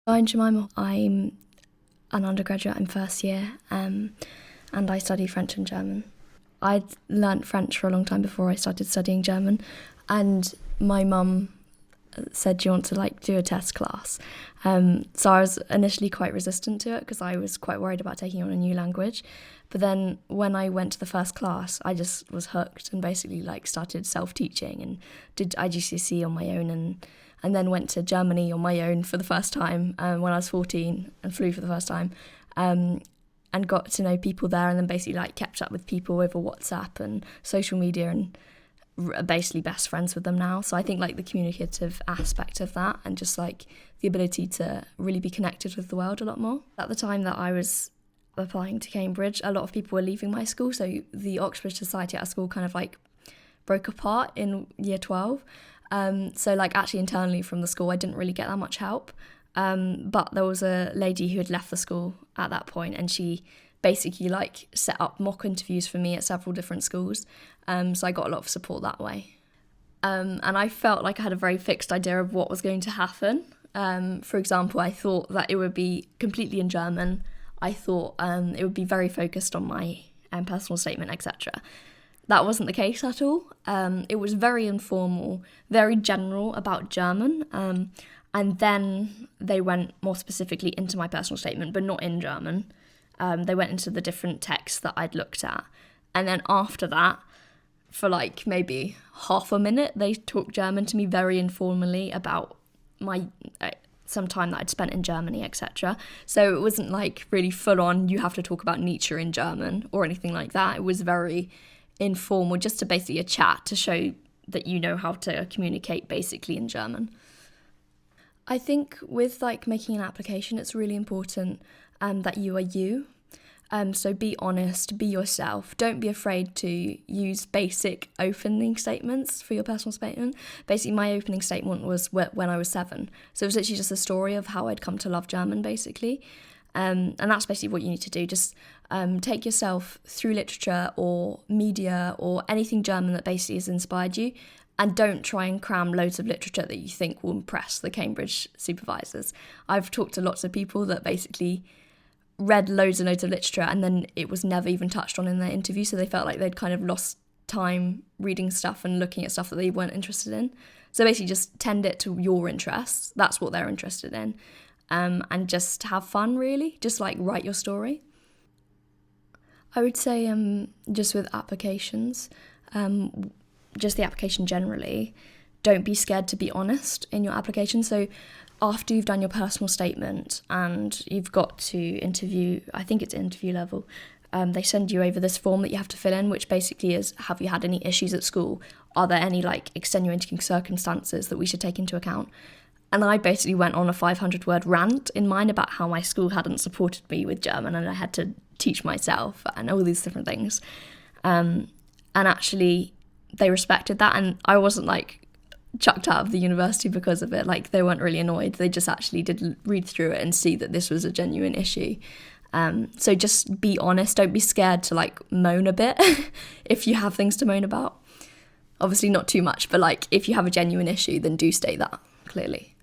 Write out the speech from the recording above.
I'm Jemimah. I'm an undergraduate. I'm first year, and I study French and German. I'd learnt French for a long time before I started studying German, and my mum said, "Do you want to do a test class?" So I was initially quite resistant to it because I was quite worried about taking on a new language. But then when I went to the first class, I just was hooked and basically started self-teaching and did IGCSE on my own and then went to Germany on my own for the first time when I was 14 and flew for the first time and got to know people there, and then basically kept up with people over WhatsApp and social media and are basically best friends with them now. So I think the communicative aspect of that and just the ability to really be connected with the world a lot more. At the time that I was applying to Cambridge, a lot of people were leaving my school, so the Oxbridge Society at school kind of broke apart in year 12. So actually internally from the school I didn't really get that much help, but there was a lady who had left the school at that point, and she basically set up mock interviews for me at several different schools, so I got a lot of support that way. And I felt like I had a very fixed idea of what was going to happen. For example, I thought that it would be completely in German. I thought it would be very focused on my personal statement, etc. That wasn't the case at all. It was very informal, very general about German, and then they went more specifically into my personal statement, but not in German. They went into the different texts that I'd looked at. And then after that, for maybe half a minute, they talked German to me very informally about my some time that I'd spent in Germany, etc. So it wasn't really full on, you have to talk about Nietzsche in German or anything like that. It was very informal, just to basically a chat to show that you know how to communicate basically in German. I think with making an application, it's really important that you are you. So be honest, be yourself. Don't be afraid to use basic opening statements for your personal statement. Basically, my opening statement was when I was 7. So it was literally just a story of how I'd come to love German, basically. And that's basically what you need to do. Just take yourself through literature or media or anything German that basically has inspired you, and don't try and cram loads of literature that you think will impress the Cambridge supervisors. I've talked to lots of people that basically read loads and loads of literature and then it was never even touched on in their interview, so they felt like they'd kind of lost time reading stuff and looking at stuff that they weren't interested in. So basically just tend it to your interests. That's what they're interested in. And just have fun, really. Just write your story. I would say just with applications, just the application generally, don't be scared to be honest in your application. So after you've done your personal statement and you've got to interview, I think it's interview level, they send you over this form that you have to fill in, which basically is, have you had any issues at school? Are there any extenuating circumstances that we should take into account? And I basically went on a 500-word rant in mine about how my school hadn't supported me with German and I had to teach myself and all these different things. And actually, they respected that, and I wasn't chucked out of the university because of it. They weren't really annoyed. They just actually did read through it and see that this was a genuine issue. So just be honest. Don't be scared to moan a bit if you have things to moan about. Obviously not too much, but if you have a genuine issue, then do state that clearly.